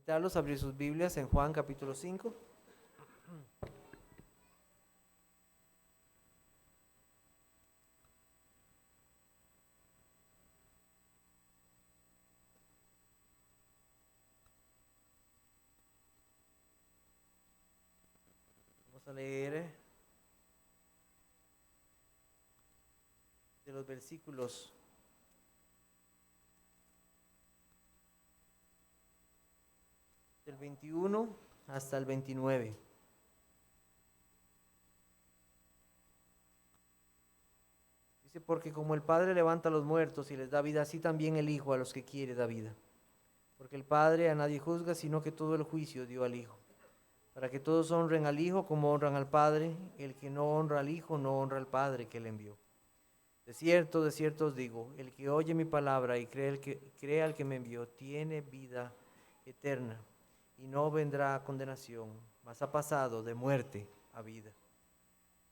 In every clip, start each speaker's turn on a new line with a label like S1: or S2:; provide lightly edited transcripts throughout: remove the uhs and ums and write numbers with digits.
S1: invitarlos a abrir sus Biblias en Juan capítulo 5. Vamos a leer de los versículos del 21 hasta el 29. Dice, porque como el Padre levanta a los muertos y les da vida, así también el Hijo a los que quiere da vida. Porque el Padre a nadie juzga, sino que todo el juicio dio al Hijo, para que todos honren al Hijo como honran al Padre. El que no honra al Hijo no honra al Padre que le envió. De cierto os digo, el que oye mi palabra y cree al que me envió, tiene vida eterna, y no vendrá a condenación, mas ha pasado de muerte a vida.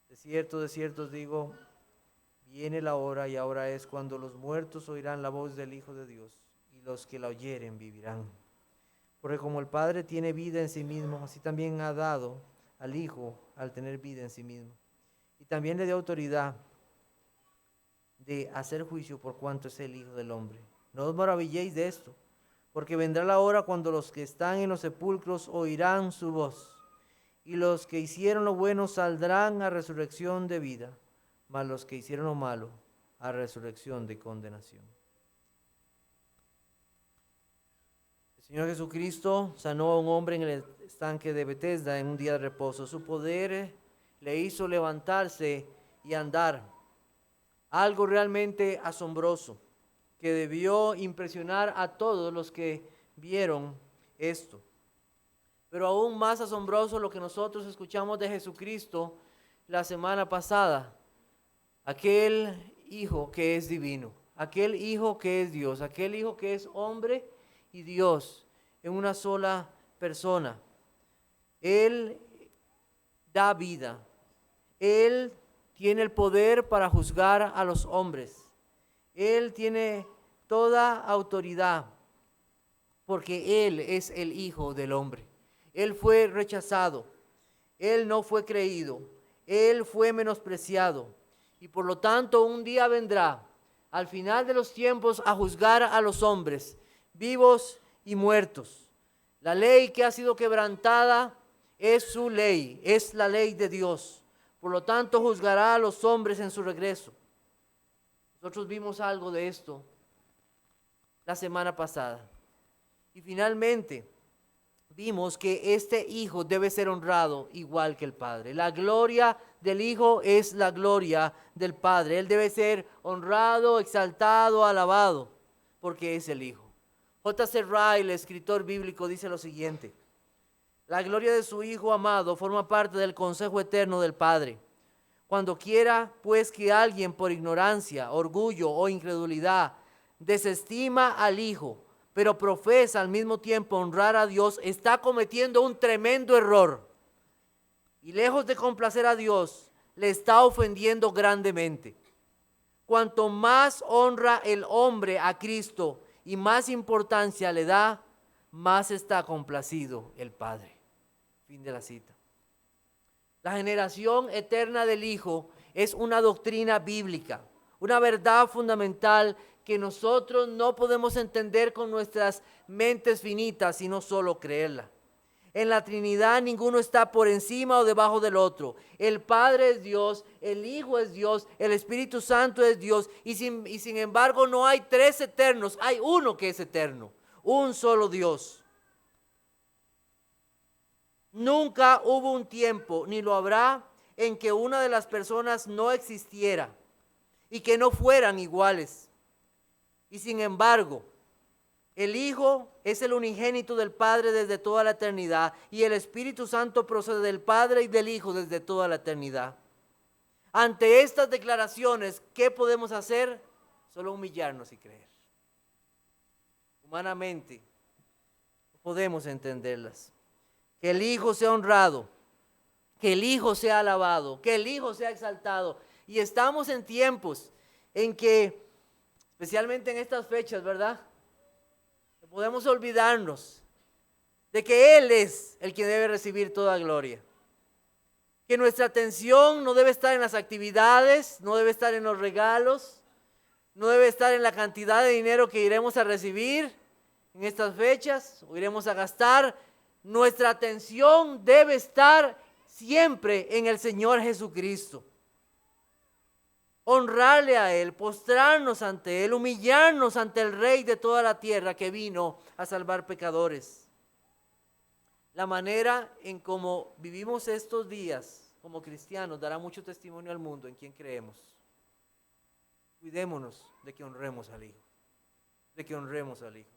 S1: De cierto os digo, viene la hora, y ahora es, cuando los muertos oirán la voz del Hijo de Dios, y los que la oyeren vivirán. Porque como el Padre tiene vida en sí mismo, así también ha dado al Hijo al tener vida en sí mismo. Y también le dio autoridad de hacer juicio por cuanto es el Hijo del Hombre. No os maravilléis de esto, porque vendrá la hora cuando los que están en los sepulcros oirán su voz, y los que hicieron lo bueno saldrán a resurrección de vida, mas los que hicieron lo malo a resurrección de condenación. El Señor Jesucristo sanó a un hombre en el estanque de Betesda en un día de reposo. Su poder le hizo levantarse y andar. Algo realmente asombroso que debió impresionar a todos los que vieron esto. Pero aún más asombroso lo que nosotros escuchamos de Jesucristo la semana pasada. Aquel Hijo que es divino, aquel Hijo que es Dios, aquel Hijo que es hombre y Dios en una sola persona. Él da vida. Él tiene el poder para juzgar a los hombres. Él tiene toda autoridad porque Él es el Hijo del hombre. Él fue rechazado, Él no fue creído, Él fue menospreciado y por lo tanto un día vendrá al final de los tiempos a juzgar a los hombres, vivos y muertos. La ley que ha sido quebrantada es su ley, es la ley de Dios. Por lo tanto, juzgará a los hombres en su regreso. Nosotros vimos algo de esto la semana pasada. Y finalmente, vimos que este Hijo debe ser honrado igual que el Padre. La gloria del Hijo es la gloria del Padre. Él debe ser honrado, exaltado, alabado, porque es el Hijo. J.C. Ryle, el escritor bíblico, dice lo siguiente: la gloria de su Hijo amado forma parte del consejo eterno del Padre. Cuando quiera, pues, que alguien por ignorancia, orgullo o incredulidad desestima al Hijo, pero profesa al mismo tiempo honrar a Dios, está cometiendo un tremendo error. Y lejos de complacer a Dios, le está ofendiendo grandemente. Cuanto más honra el hombre a Cristo y más importancia le da, más está complacido el Padre. Fin de la cita. La generación eterna del Hijo es una doctrina bíblica, una verdad fundamental que nosotros no podemos entender con nuestras mentes finitas, sino solo creerla. En la Trinidad ninguno está por encima o debajo del otro. El Padre es Dios, el Hijo es Dios, el Espíritu Santo es Dios, y sin embargo no hay tres eternos, hay uno que es eterno, un solo Dios. Nunca hubo un tiempo, ni lo habrá, en que una de las personas no existiera y que no fueran iguales. Y sin embargo, el Hijo es el unigénito del Padre desde toda la eternidad, y el Espíritu Santo procede del Padre y del Hijo desde toda la eternidad. Ante estas declaraciones, ¿qué podemos hacer? Solo humillarnos y creer. Humanamente, no podemos entenderlas. Que el Hijo sea honrado, que el Hijo sea alabado, que el Hijo sea exaltado. Y estamos en tiempos en que, especialmente en estas fechas, ¿verdad?, podemos olvidarnos de que Él es el quien debe recibir toda gloria. Que nuestra atención no debe estar en las actividades, no debe estar en los regalos, no debe estar en la cantidad de dinero que iremos a recibir en estas fechas o iremos a gastar. Nuestra atención debe estar siempre en el Señor Jesucristo. Honrarle a Él, postrarnos ante Él, humillarnos ante el Rey de toda la tierra que vino a salvar pecadores. La manera en cómo vivimos estos días como cristianos dará mucho testimonio al mundo en quien creemos. Cuidémonos de que honremos al Hijo, de que honremos al Hijo.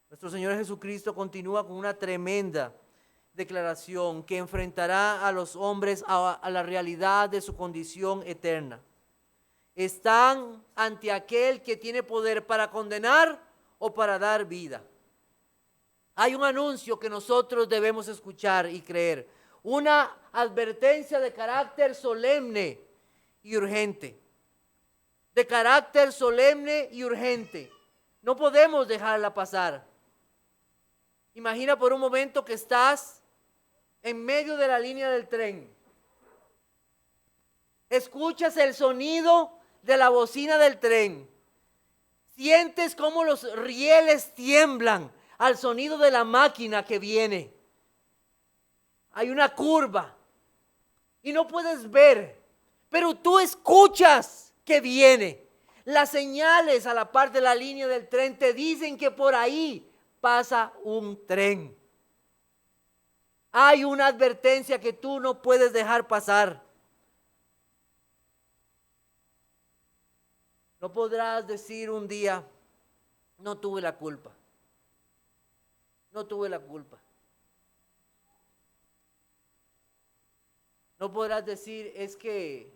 S1: Nuestro Señor Jesucristo continúa con una tremenda declaración que enfrentará a los hombres a la realidad de su condición eterna. Están ante aquel que tiene poder para condenar o para dar vida. Hay un anuncio que nosotros debemos escuchar y creer, una advertencia de carácter solemne y urgente. De carácter solemne y urgente. No podemos dejarla pasar. Imagina por un momento que estás en medio de la línea del tren. Escuchas el sonido de la bocina del tren. Sientes cómo los rieles tiemblan al sonido de la máquina que viene. Hay una curva y no puedes ver, pero tú escuchas que viene. Las señales a la parte de la línea del tren te dicen que por ahí pasa un tren. Hay una advertencia que tú no puedes dejar pasar. No podrás decir un día, no tuve la culpa. No tuve la culpa. No podrás decir, es que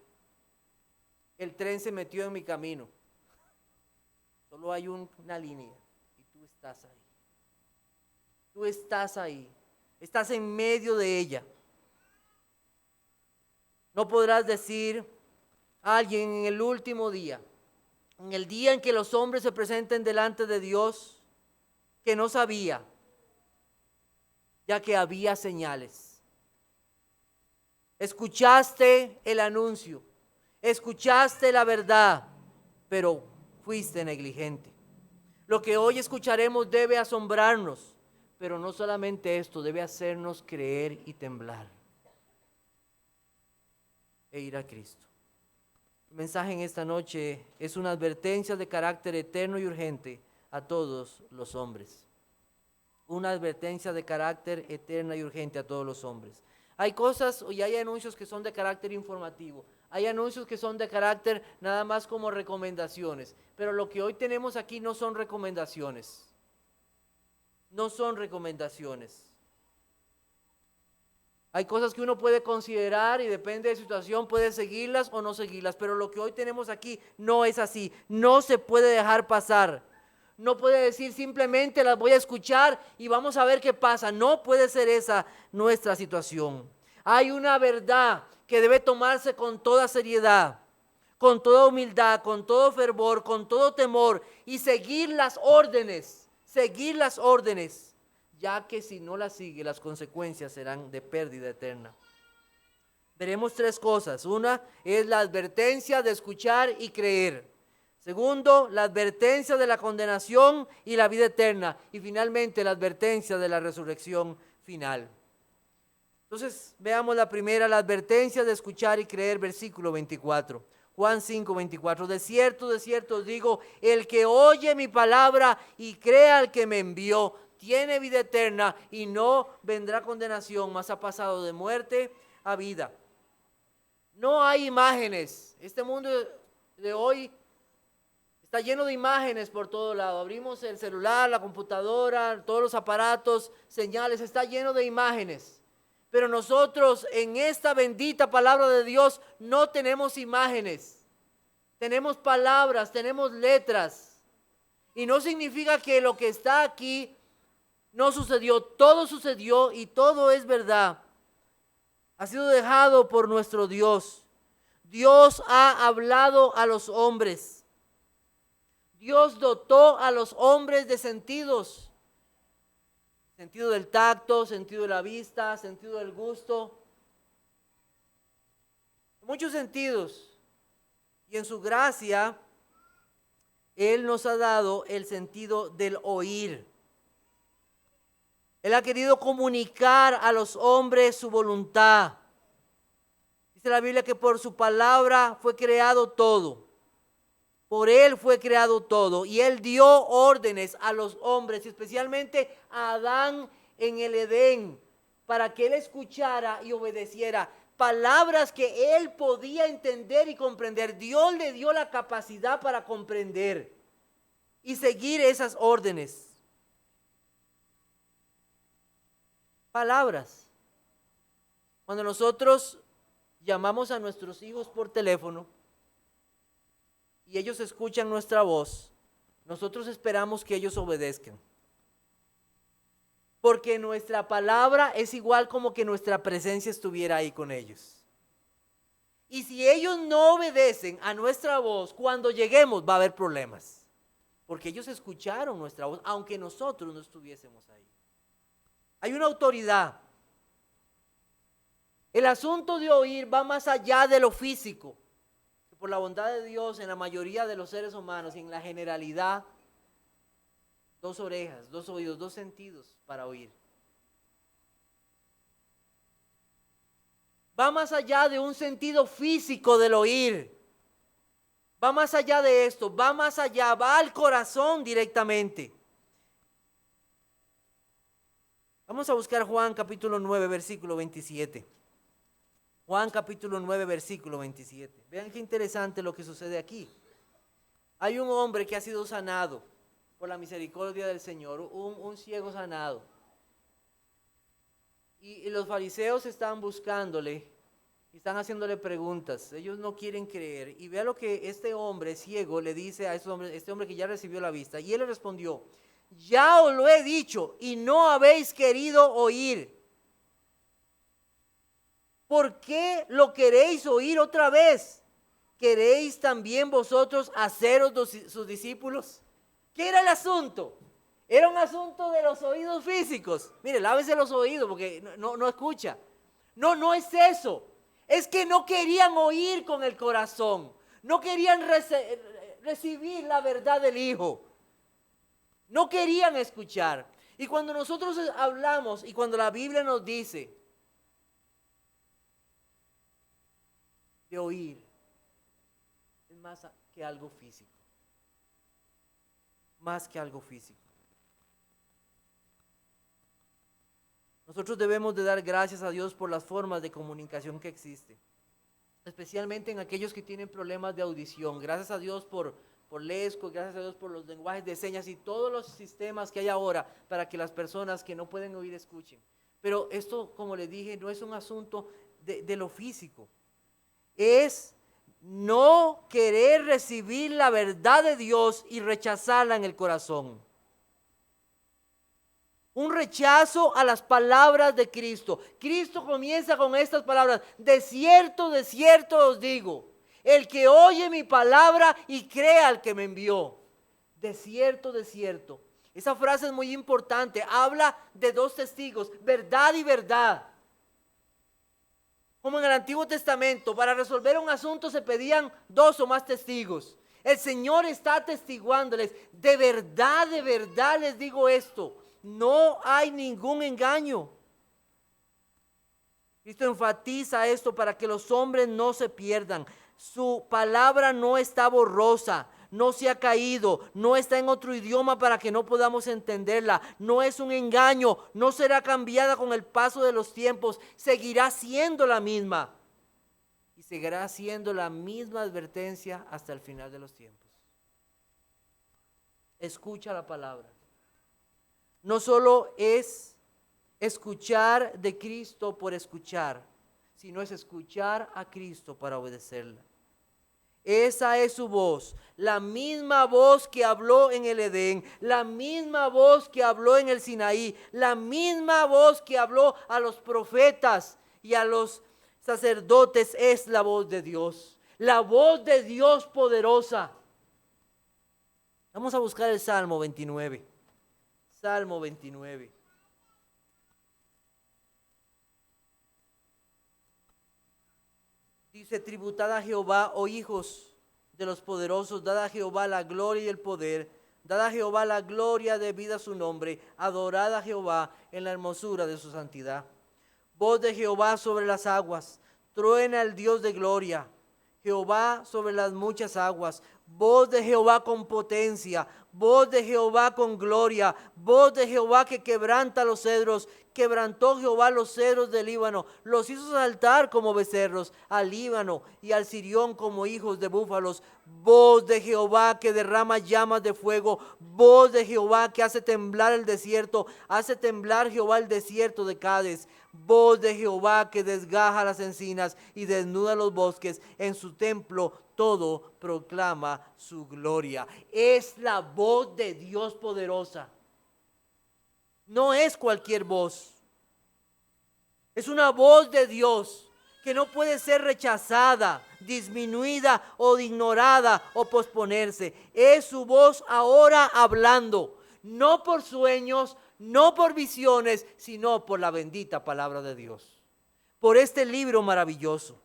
S1: el tren se metió en mi camino. Solo hay una línea y tú estás ahí. Tú estás ahí. Estás en medio de ella. No podrás decir a alguien en el último día, en el día en que los hombres se presenten delante de Dios, que no sabía, ya que había señales. Escuchaste el anuncio, escuchaste la verdad, pero fuiste negligente. Lo que hoy escucharemos debe asombrarnos, pero no solamente esto, debe hacernos creer y temblar e ir a Cristo. El mensaje en esta noche es una advertencia de carácter eterno y urgente a todos los hombres. Una advertencia de carácter eterna y urgente a todos los hombres. Hay cosas y hay anuncios que son de carácter informativo. Hay anuncios que son de carácter nada más como recomendaciones. Pero lo que hoy tenemos aquí no son recomendaciones. No son recomendaciones. Hay cosas que uno puede considerar y depende de la situación puede seguirlas o no seguirlas. Pero lo que hoy tenemos aquí no es así. No se puede dejar pasar. No puede decir simplemente las voy a escuchar y vamos a ver qué pasa. No puede ser esa nuestra situación. Hay una verdad que debe tomarse con toda seriedad, con toda humildad, con todo fervor, con todo temor y seguir las órdenes, ya que si no las sigue las consecuencias serán de pérdida eterna. Veremos tres cosas. Una es la advertencia de escuchar y creer. Segundo, la advertencia de la condenación y la vida eterna. Y finalmente, la advertencia de la resurrección final. Entonces, veamos la primera, la advertencia de escuchar y creer, versículo 24. Juan 5, 24. De cierto os digo, el que oye mi palabra y crea al que me envió, tiene vida eterna y no vendrá condenación, mas ha pasado de muerte a vida. No hay imágenes. Este mundo de hoy está lleno de imágenes por todo lado. Abrimos el celular, la computadora, todos los aparatos, señales, está lleno de imágenes. Pero nosotros en esta bendita palabra de Dios no tenemos imágenes. Tenemos palabras, tenemos letras. Y no significa que lo que está aquí no sucedió. Todo sucedió y todo es verdad. Ha sido dejado por nuestro Dios. Dios ha hablado a los hombres. Dios dotó a los hombres de sentidos. Sentido del tacto, sentido de la vista, sentido del gusto. Muchos sentidos. Y en su gracia, Él nos ha dado el sentido del oír. Él ha querido comunicar a los hombres su voluntad. Dice la Biblia que por su palabra fue creado todo. Por Él fue creado todo. Y Él dio órdenes a los hombres, especialmente a Adán en el Edén, para que Él escuchara y obedeciera. Palabras que Él podía entender y comprender. Dios le dio la capacidad para comprender y seguir esas órdenes. Palabras. Cuando nosotros llamamos a nuestros hijos por teléfono y ellos escuchan nuestra voz, nosotros esperamos que ellos obedezcan. Porque nuestra palabra es igual como que nuestra presencia estuviera ahí con ellos. Y si ellos no obedecen a nuestra voz, cuando lleguemos va a haber problemas. Porque ellos escucharon nuestra voz, aunque nosotros no estuviésemos ahí. Hay una autoridad. El asunto de oír va más allá de lo físico. Por la bondad de Dios, en la mayoría de los seres humanos y en la generalidad, 2 orejas, 2 oídos, 2 sentidos para oír. Va más allá de un sentido físico del oír. Va más allá de esto, va más allá, va al corazón directamente. Vamos a buscar Juan capítulo 9, versículo 27. Juan capítulo 9, versículo 27. Vean qué interesante lo que sucede aquí. Hay un hombre que ha sido sanado por la misericordia del Señor, un ciego sanado. Y los fariseos están buscándole, están haciéndole preguntas. Ellos no quieren creer. Y vea lo que este hombre ciego le dice a este hombre que ya recibió la vista. Y él le respondió: ya os lo he dicho y no habéis querido oír. ¿Por qué lo queréis oír otra vez? ¿Queréis también vosotros haceros sus discípulos? ¿Qué era el asunto? Era un asunto de los oídos físicos. Mire, lávese los oídos porque no escucha. No es eso. Es que no querían oír con el corazón. No querían recibir la verdad del Hijo. No querían escuchar. Y cuando nosotros hablamos y cuando la Biblia nos dice de oír, es más que algo físico. Más que algo físico. Nosotros debemos de dar gracias a Dios por las formas de comunicación que existen, especialmente en aquellos que tienen problemas de audición. Gracias a Dios por Lesco, gracias a Dios por los lenguajes de señas y todos los sistemas que hay ahora para que las personas que no pueden oír escuchen. Pero esto, como les dije, no es un asunto de lo físico. Es no querer recibir la verdad de Dios y rechazarla en el corazón. Un rechazo a las palabras de Cristo. Cristo comienza con estas palabras: de cierto os digo, el que oye mi palabra y crea al que me envió. De cierto. Esa frase es muy importante. Habla de 2 testigos, verdad y verdad. Como en el Antiguo Testamento, para resolver un asunto se pedían 2 o más testigos. El Señor está atestiguándoles: de verdad les digo esto. No hay ningún engaño. Cristo enfatiza esto para que los hombres no se pierdan. Su palabra no está borrosa, no se ha caído, no está en otro idioma para que no podamos entenderla. No es un engaño, no será cambiada con el paso de los tiempos. Seguirá siendo la misma. Y seguirá siendo la misma advertencia hasta el final de los tiempos. Escucha la palabra. No solo es escuchar de Cristo por escuchar, sino es escuchar a Cristo para obedecerla. Esa es su voz, la misma voz que habló en el Edén, la misma voz que habló en el Sinaí, la misma voz que habló a los profetas y a los sacerdotes. Es la voz de Dios, la voz de Dios poderosa. Vamos a buscar el Salmo 29. Salmo 29. Dice, tributad a Jehová, oh hijos de los poderosos, dad a Jehová la gloria y el poder, dad a Jehová la gloria debida a su nombre, adorad a Jehová en la hermosura de su santidad. Voz de Jehová sobre las aguas, truena el Dios de gloria, Jehová sobre las muchas aguas. Voz de Jehová con potencia, voz de Jehová con gloria, voz de Jehová que quebranta los cedros. Quebrantó Jehová los cedros del Líbano, los hizo saltar como becerros, al Líbano y al Sirión como hijos de búfalos. Voz de Jehová que derrama llamas de fuego, voz de Jehová que hace temblar el desierto, hace temblar Jehová el desierto de Cades. Voz de Jehová que desgaja las encinas y desnuda los bosques. En su templo todo proclama su gloria. Es la voz de Dios poderosa. No es cualquier voz. Es una voz de Dios que no puede ser rechazada, disminuida o ignorada o posponerse. Es su voz ahora hablando, no por sueños, no por visiones, sino por la bendita palabra de Dios. Por este libro maravilloso.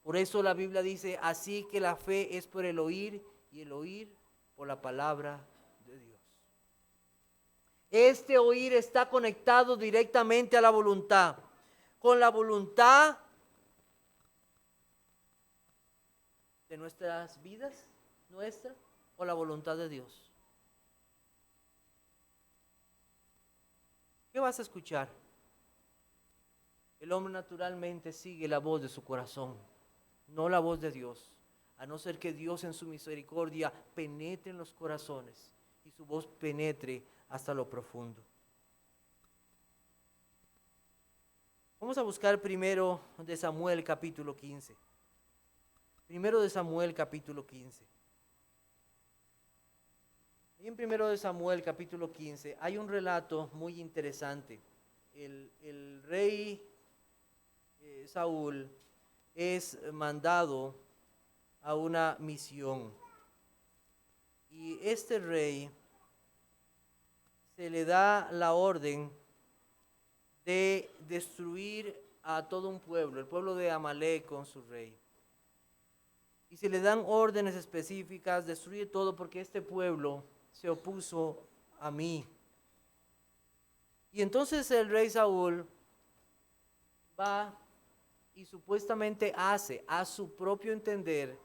S1: Por eso la Biblia dice, así que la fe es por el oír y el oír por la palabra de Dios. Este oír está conectado directamente a la voluntad. Con la voluntad de nuestras vidas, nuestra, o la voluntad de Dios. ¿Qué vas a escuchar? El hombre naturalmente sigue la voz de su corazón, no la voz de Dios, a no ser que Dios en su misericordia penetre en los corazones y su voz penetre hasta lo profundo. Vamos a buscar primero de Samuel capítulo 15. Primero de Samuel capítulo 15. Y en primero de Samuel capítulo 15 hay un relato muy interesante. El rey Saúl es mandado a una misión. Y este rey se le da la orden de destruir a todo un pueblo, el pueblo de Amalek con su rey. Y se le dan órdenes específicas, destruye todo porque este pueblo se opuso a mí. Y entonces el rey Saúl va y supuestamente hace a su propio entender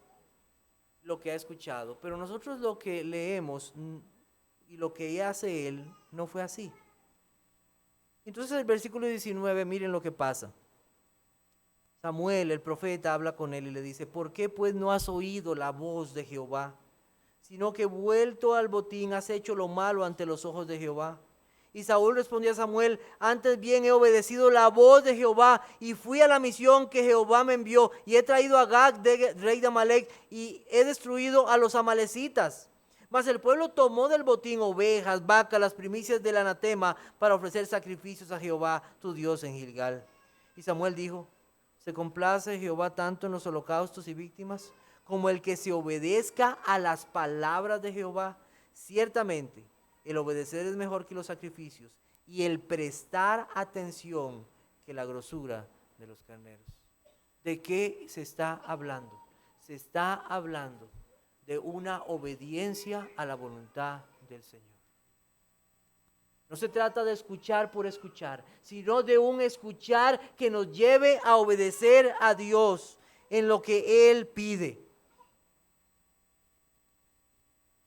S1: lo que ha escuchado. Pero nosotros lo que leemos y lo que hace él no fue así. Entonces el versículo 19, miren lo que pasa. Samuel, el profeta, habla con él y le dice, ¿por qué pues no has oído la voz de Jehová? Sino que vuelto al botín has hecho lo malo ante los ojos de Jehová. Y Saúl respondió a Samuel, antes bien he obedecido la voz de Jehová y fui a la misión que Jehová me envió y he traído a Agag, rey de Amalek, y he destruido a los amalecitas. Mas el pueblo tomó del botín ovejas, vacas, las primicias del anatema para ofrecer sacrificios a Jehová, tu Dios, en Gilgal. Y Samuel dijo, ¿se complace Jehová tanto en los holocaustos y víctimas como el que se obedezca a las palabras de Jehová? Ciertamente, el obedecer es mejor que los sacrificios y el prestar atención que la grosura de los carneros. ¿De qué se está hablando? Se está hablando de una obediencia a la voluntad del Señor. No se trata de escuchar por escuchar, sino de un escuchar que nos lleve a obedecer a Dios en lo que Él pide.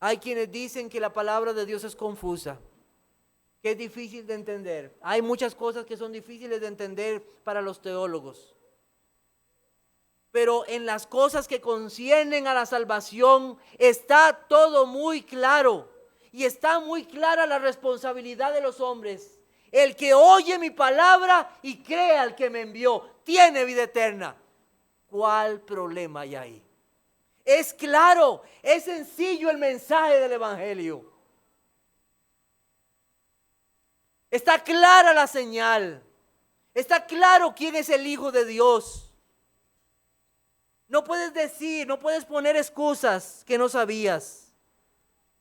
S1: Hay quienes dicen que la palabra de Dios es confusa, que es difícil de entender. Hay muchas cosas que son difíciles de entender para los teólogos. Pero en las cosas que conciernen a la salvación está todo muy claro. Y está muy clara la responsabilidad de los hombres. El que oye mi palabra y cree al que me envió, tiene vida eterna. ¿Cuál problema hay ahí? Es claro, es sencillo el mensaje del Evangelio. Está clara la señal. Está claro quién es el Hijo de Dios. No puedes decir, no puedes poner excusas que no sabías.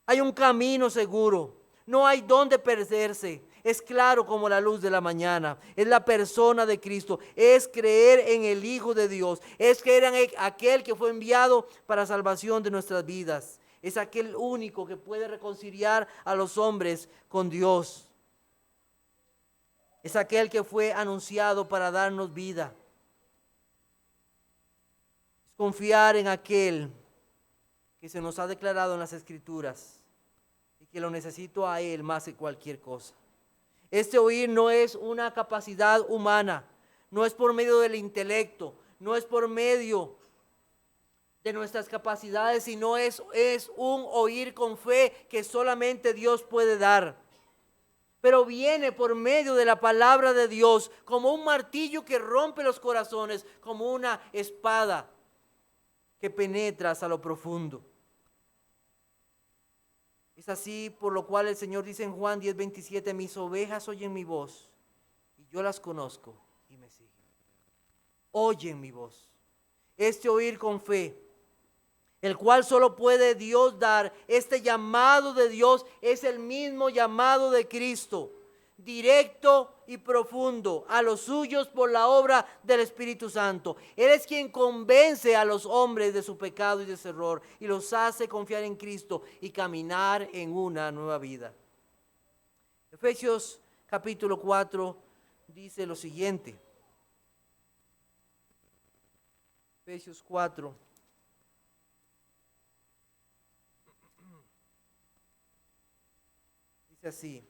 S1: Hay un camino seguro, no hay dónde perderse. Es claro como la luz de la mañana. Es la persona de Cristo. Es creer en el Hijo de Dios. Es creer en aquel que fue enviado para salvación de nuestras vidas. Es aquel único que puede reconciliar a los hombres con Dios. Es aquel que fue anunciado para darnos vida. Es confiar en aquel que se nos ha declarado en las Escrituras y que lo necesito a Él más que cualquier cosa. Este oír no es una capacidad humana, no es por medio del intelecto, no es por medio de nuestras capacidades, sino es un oír con fe que solamente Dios puede dar. Pero viene por medio de la palabra de Dios como un martillo que rompe los corazones, como una espada que penetra hasta lo profundo. Es así por lo cual el Señor dice en Juan 10:27, mis ovejas oyen mi voz y yo las conozco y me siguen. Oyen mi voz. Este oír con fe, el cual solo puede Dios dar, este llamado de Dios es el mismo llamado de Cristo, directo y profundo a los suyos por la obra del Espíritu Santo. Él es quien convence a los hombres de su pecado y de su error y los hace confiar en Cristo y caminar en una nueva vida. Efesios capítulo 4 dice lo siguiente. Efesios 4. Dice así.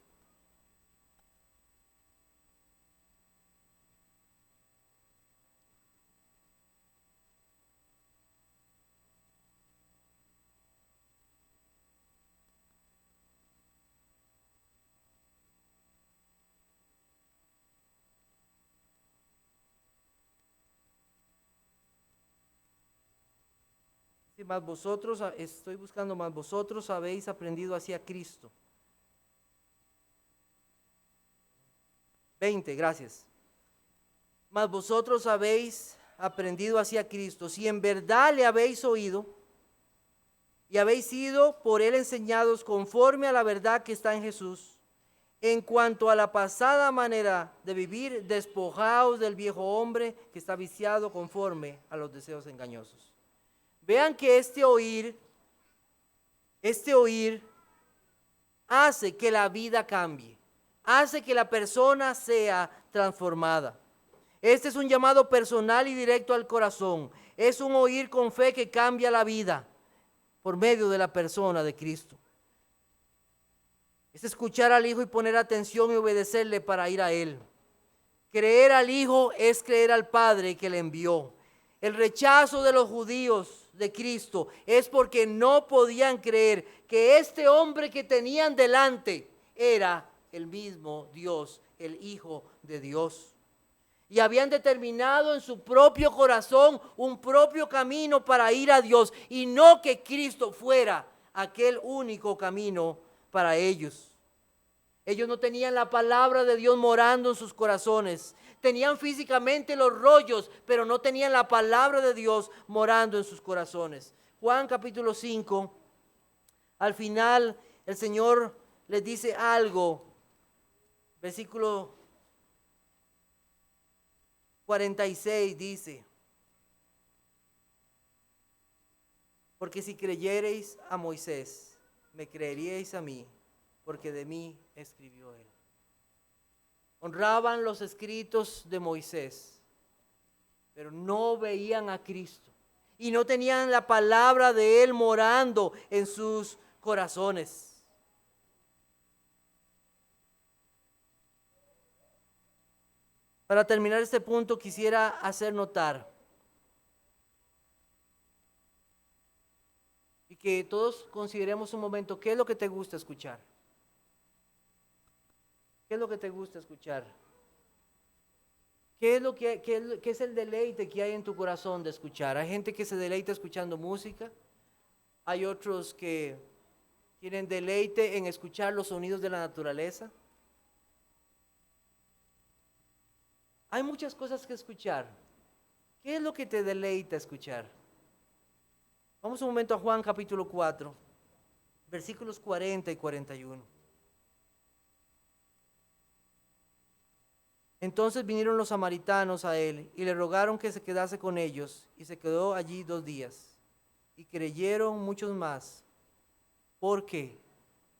S1: Más vosotros, estoy buscando, más vosotros habéis aprendido así a Cristo. 20, gracias. Mas vosotros habéis aprendido así a Cristo, si en verdad le habéis oído y habéis sido por él enseñados conforme a la verdad que está en Jesús. En cuanto a la pasada manera de vivir, despojaos del viejo hombre que está viciado conforme a los deseos engañosos. Vean que este oír hace que la vida cambie, hace que la persona sea transformada. Este es un llamado personal y directo al corazón. Es un oír con fe que cambia la vida por medio de la persona de Cristo. Es escuchar al Hijo y poner atención y obedecerle para ir a Él. Creer al Hijo es creer al Padre que le envió. El rechazo de los judíos de Cristo es porque no podían creer que este hombre que tenían delante era el mismo Dios, el Hijo de Dios. Y habían determinado en su propio corazón un propio camino para ir a Dios y no que Cristo fuera aquel único camino para ellos. Ellos no tenían la palabra de Dios morando en sus corazones. Tenían físicamente los rollos, pero no tenían la palabra de Dios morando en sus corazones. Juan capítulo 5, al final el Señor les dice algo. Versículo 46 dice, porque si creyereis a Moisés, me creeríais a mí, porque de mí escribió él. Honraban los escritos de Moisés, pero no veían a Cristo y no tenían la palabra de él morando en sus corazones. Para terminar este punto quisiera hacer notar y que todos consideremos un momento, ¿qué es lo que te gusta escuchar? ¿Qué es lo que te gusta escuchar? ¿Qué es el deleite que hay en tu corazón de escuchar? Hay gente que se deleita escuchando música. Hay otros que tienen deleite en escuchar los sonidos de la naturaleza. Hay muchas cosas que escuchar. ¿Qué es lo que te deleita escuchar? Vamos un momento a Juan capítulo 4, versículos 40 y 41. Entonces vinieron los samaritanos a él y le rogaron que se quedase con ellos, y se quedó allí 2 días. Y creyeron muchos más. ¿Por qué?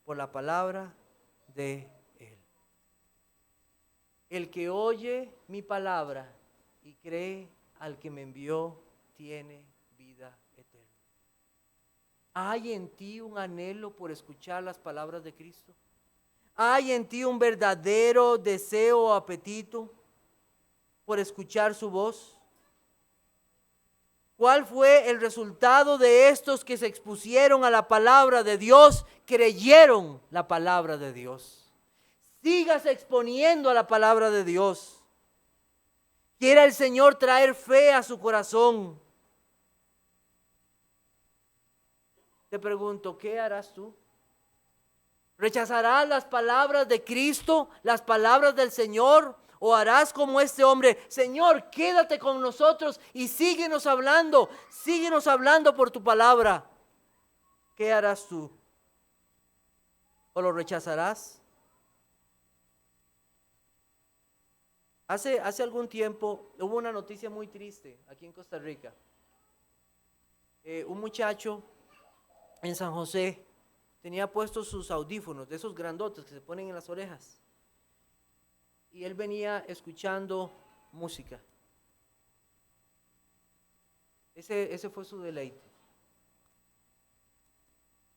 S1: Por la palabra de él. El que oye mi palabra y cree al que me envió, tiene vida eterna. ¿Hay en ti un anhelo por escuchar las palabras de Cristo? ¿Hay en ti un verdadero deseo o apetito por escuchar su voz? ¿Cuál fue el resultado de estos que se expusieron a la palabra de Dios, creyeron la palabra de Dios? Sígase exponiendo a la palabra de Dios. Quiera el Señor traer fe a su corazón. Te pregunto, ¿qué harás tú? ¿Rechazarás las palabras de Cristo, las palabras del Señor? ¿O harás como este hombre? Señor, quédate con nosotros y síguenos hablando por tu palabra. ¿Qué harás tú? ¿O lo rechazarás? Hace algún tiempo hubo una noticia muy triste aquí en Costa Rica. Un muchacho en San José tenía puestos sus audífonos, de esos grandotes que se ponen en las orejas. Y él venía escuchando música. Ese fue su deleite.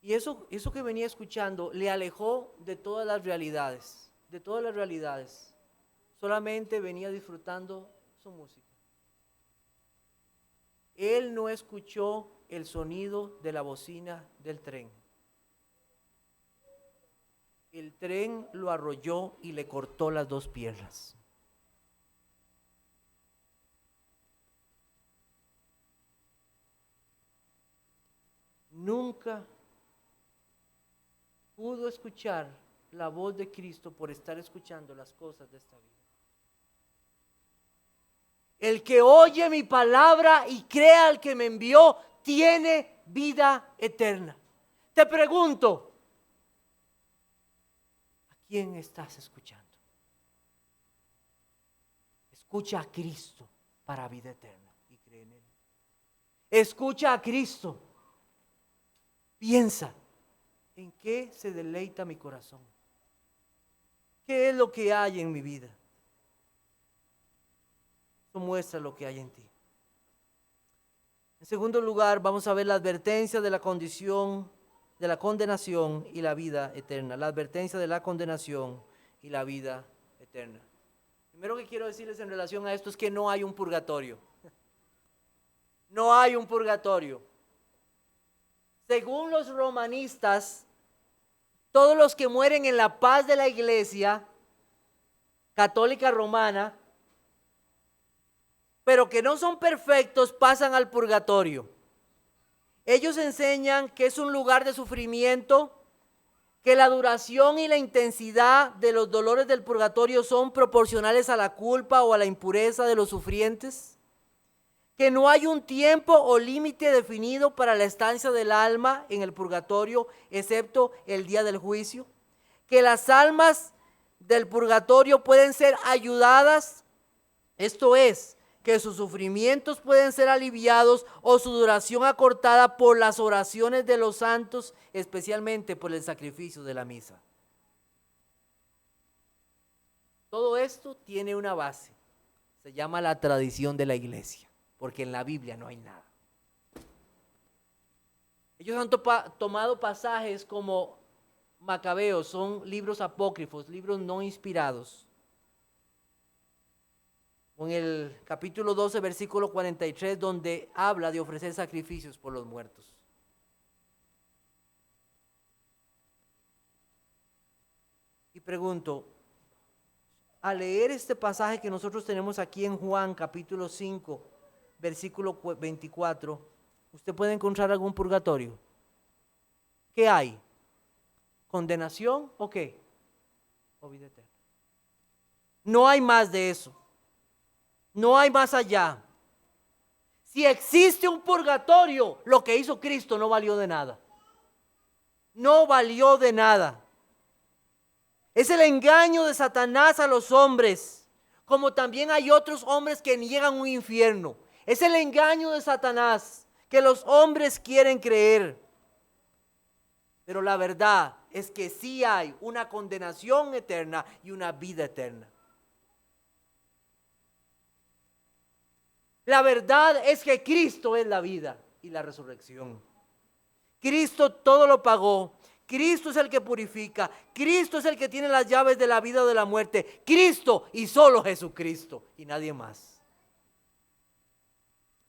S1: Y eso que venía escuchando le alejó de todas las realidades, Solamente venía disfrutando su música. Él no escuchó el sonido de la bocina del tren. El tren lo arrolló y le cortó las 2 piernas. Nunca pudo escuchar la voz de Cristo por estar escuchando las cosas de esta vida. El que oye mi palabra y crea al que me envió, tiene vida eterna. Te pregunto, ¿a quién estás escuchando? Escucha a Cristo para vida eterna y cree en Él. Escucha a Cristo. Piensa, ¿en qué se deleita mi corazón? ¿Qué es lo que hay en mi vida? Eso muestra lo que hay en ti. En segundo lugar, vamos a ver la advertencia de la condición, de la condenación y la vida eterna. La advertencia de la condenación y la vida eterna. Primero que quiero decirles en relación a esto es que no hay un purgatorio. No hay un purgatorio. Según los romanistas, todos los que mueren en la paz de la Iglesia católica romana, pero que no son perfectos, pasan al purgatorio. Ellos enseñan que es un lugar de sufrimiento, que la duración y la intensidad de los dolores del purgatorio son proporcionales a la culpa o a la impureza de los sufrientes, que no hay un tiempo o límite definido para la estancia del alma en el purgatorio, excepto el día del juicio, que las almas del purgatorio pueden ser ayudadas, esto es, que sus sufrimientos pueden ser aliviados o su duración acortada por las oraciones de los santos, especialmente por el sacrificio de la misa. Todo esto tiene una base, se llama la tradición de la Iglesia, porque en la Biblia no hay nada. Ellos han tomado pasajes como Macabeos, son libros apócrifos, libros no inspirados. En el capítulo 12, versículo 43, donde habla de ofrecer sacrificios por los muertos. Y pregunto, al leer este pasaje que nosotros tenemos aquí en Juan, capítulo 5, versículo 24, ¿usted puede encontrar algún purgatorio? ¿Qué hay? ¿Condenación o qué? O vida eterna. No hay más de eso. No hay más allá. Si existe un purgatorio, lo que hizo Cristo no valió de nada. No valió de nada. Es el engaño de Satanás a los hombres como también hay otros hombres que niegan un infierno. Es el engaño de Satanás que los hombres quieren creer. Pero la verdad es que sí hay una condenación eterna y una vida eterna. La verdad es que Cristo es la vida y la resurrección. Cristo todo lo pagó. Cristo es el que purifica. Cristo es el que tiene las llaves de la vida o de la muerte. Cristo y solo Jesucristo y nadie más.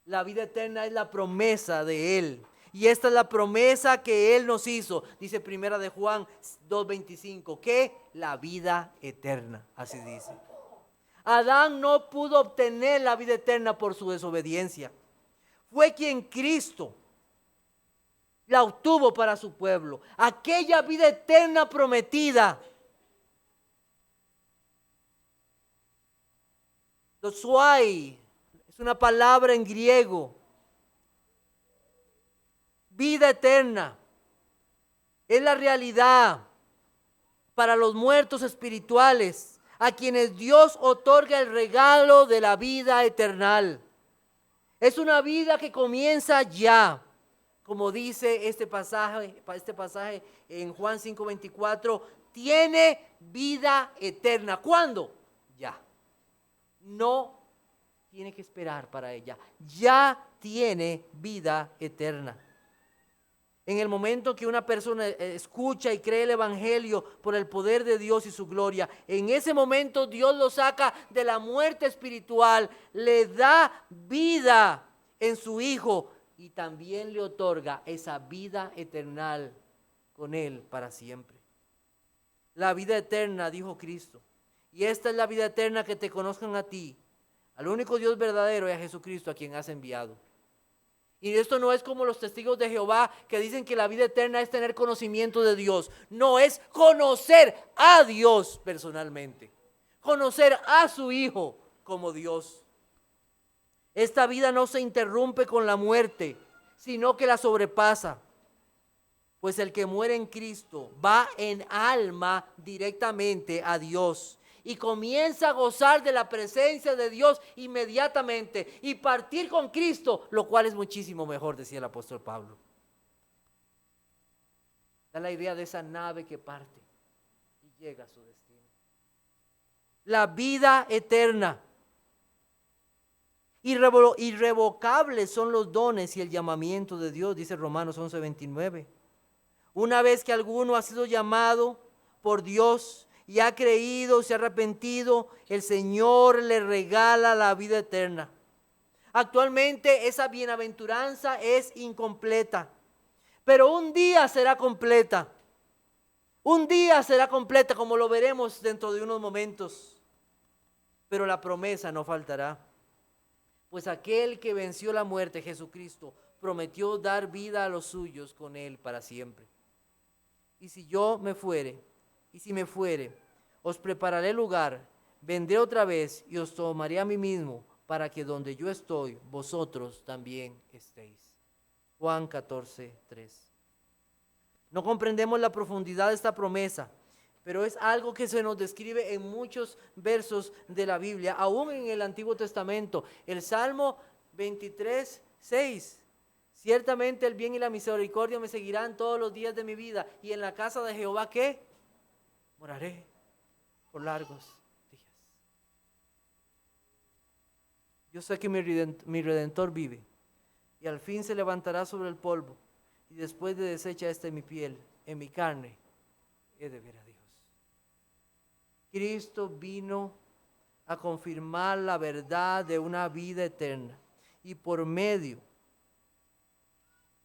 S1: La vida eterna es la promesa de Él. Y esta es la promesa que Él nos hizo. Dice primera de Juan 2:25, que la vida eterna, así dice. Adán no pudo obtener la vida eterna por su desobediencia. Fue quien Cristo la obtuvo para su pueblo. Aquella vida eterna prometida. Zoai es una palabra en griego. Vida eterna. Es la realidad para los muertos espirituales, a quienes Dios otorga el regalo de la vida eterna. Es una vida que comienza ya, como dice este pasaje en Juan 5:24, tiene vida eterna. ¿Cuándo? Ya. No tiene que esperar para ella. Ya tiene vida eterna. En el momento que una persona escucha y cree el evangelio por el poder de Dios y su gloria, en ese momento Dios lo saca de la muerte espiritual, le da vida en su Hijo y también le otorga esa vida eterna con Él para siempre. La vida eterna, dijo Cristo, y esta es la vida eterna, que te conozcan a ti, al único Dios verdadero, y a Jesucristo a quien has enviado. Y esto no es como los testigos de Jehová que dicen que la vida eterna es tener conocimiento de Dios. No, es conocer a Dios personalmente. Conocer a su Hijo como Dios. Esta vida no se interrumpe con la muerte, sino que la sobrepasa. Pues el que muere en Cristo va en alma directamente a Dios. Y comienza a gozar de la presencia de Dios inmediatamente y partir con Cristo, lo cual es muchísimo mejor, decía el apóstol Pablo. Da la idea de esa nave que parte y llega a su destino. La vida eterna. Irrevocables son los dones y el llamamiento de Dios, dice Romanos 11:29. Una vez que alguno ha sido llamado por Dios y ha creído, se ha arrepentido, el Señor le regala la vida eterna. Actualmente esa bienaventuranza es incompleta, pero un día será completa. Un día será completa, como lo veremos dentro de unos momentos. Pero la promesa no faltará. Pues aquel que venció la muerte, Jesucristo, prometió dar vida a los suyos con Él para siempre. Y si me fuere, os prepararé lugar, vendré otra vez y os tomaré a mí mismo, para que donde yo estoy, vosotros también estéis. Juan 14:3. No comprendemos la profundidad de esta promesa, pero es algo que se nos describe en muchos versos de la Biblia, aún en el Antiguo Testamento. El Salmo 23:6. Ciertamente el bien y la misericordia me seguirán todos los días de mi vida, y en la casa de Jehová, ¿qué? Moraré por largos días. Yo sé que mi Redentor vive, y al fin se levantará sobre el polvo, y después de deshecha esta en mi piel, en mi carne, he de ver a Dios. Cristo vino a confirmar la verdad de una vida eterna, y por medio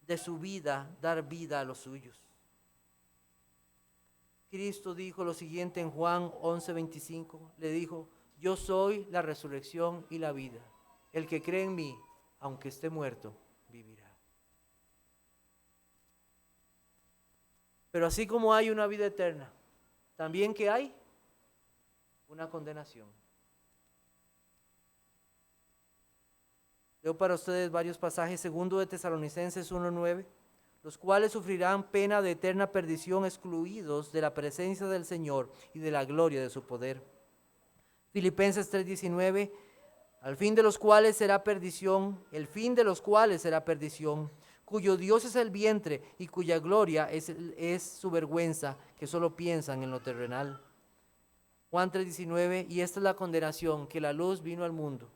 S1: de su vida, dar vida a los suyos. Cristo dijo lo siguiente en Juan 11:25, le dijo: yo soy la resurrección y la vida. El que cree en mí, aunque esté muerto, vivirá. Pero así como hay una vida eterna, también que hay una condenación. Leo para ustedes varios pasajes. Segundo de Tesalonicenses 1:9, los cuales sufrirán pena de eterna perdición, excluidos de la presencia del Señor y de la gloria de su poder. Filipenses 3:19, el fin de los cuales será perdición, cuyo Dios es el vientre y cuya gloria es su vergüenza, que solo piensan en lo terrenal. Juan 3:19, y esta es la condenación, que la luz vino al mundo,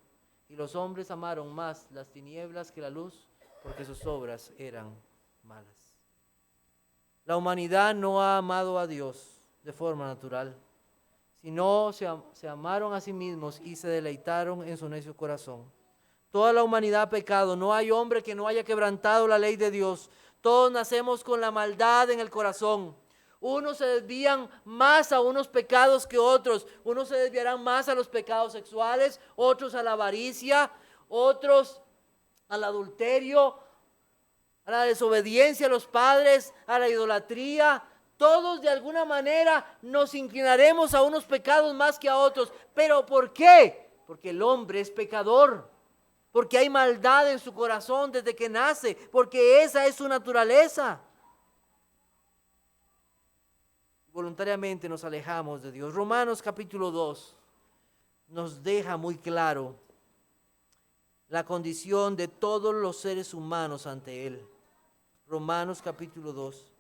S1: y los hombres amaron más las tinieblas que la luz, porque sus obras eran malas. La humanidad no ha amado a Dios de forma natural, sino se amaron a sí mismos y se deleitaron en su necio corazón. Toda la humanidad ha pecado, no hay hombre que no haya quebrantado la ley de Dios. Todos nacemos con la maldad en el corazón. Unos se desvían más a unos pecados que otros. Unos se desviarán más a los pecados sexuales, otros a la avaricia, otros al adulterio, a la desobediencia a los padres, a la idolatría. Todos de alguna manera nos inclinaremos a unos pecados más que a otros. ¿Pero por qué? Porque el hombre es pecador. Porque hay maldad en su corazón desde que nace. Porque esa es su naturaleza. Voluntariamente nos alejamos de Dios. Romanos capítulo 2 nos deja muy claro la condición de todos los seres humanos ante Él. Romanos capítulo 2.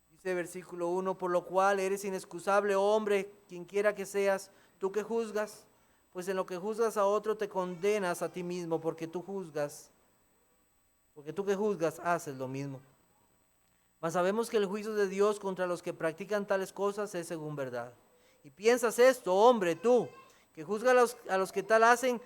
S1: Dice versículo 1, por lo cual eres inexcusable, oh hombre, quien quiera que seas, tú que juzgas, pues en lo que juzgas a otro te condenas a ti mismo, porque tú que juzgas haces lo mismo. Mas sabemos que el juicio de Dios contra los que practican tales cosas es según verdad. Y piensas esto, hombre, tú, que juzgas a los que tal hacen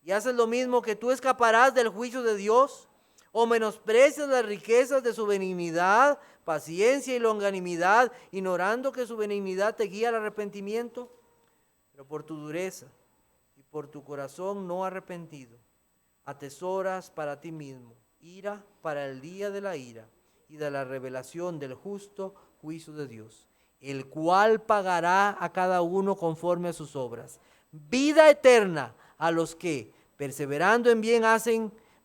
S1: y haces lo mismo, que tú escaparás del juicio de Dios, o menosprecias las riquezas de su benignidad, paciencia y longanimidad, ignorando que su benignidad te guía al arrepentimiento. Pero por tu dureza y por tu corazón no arrepentido, atesoras para ti mismo ira para el día de la ira y de la revelación del justo juicio de Dios, el cual pagará a cada uno conforme a sus obras. Vida eterna a los que, perseverando en bien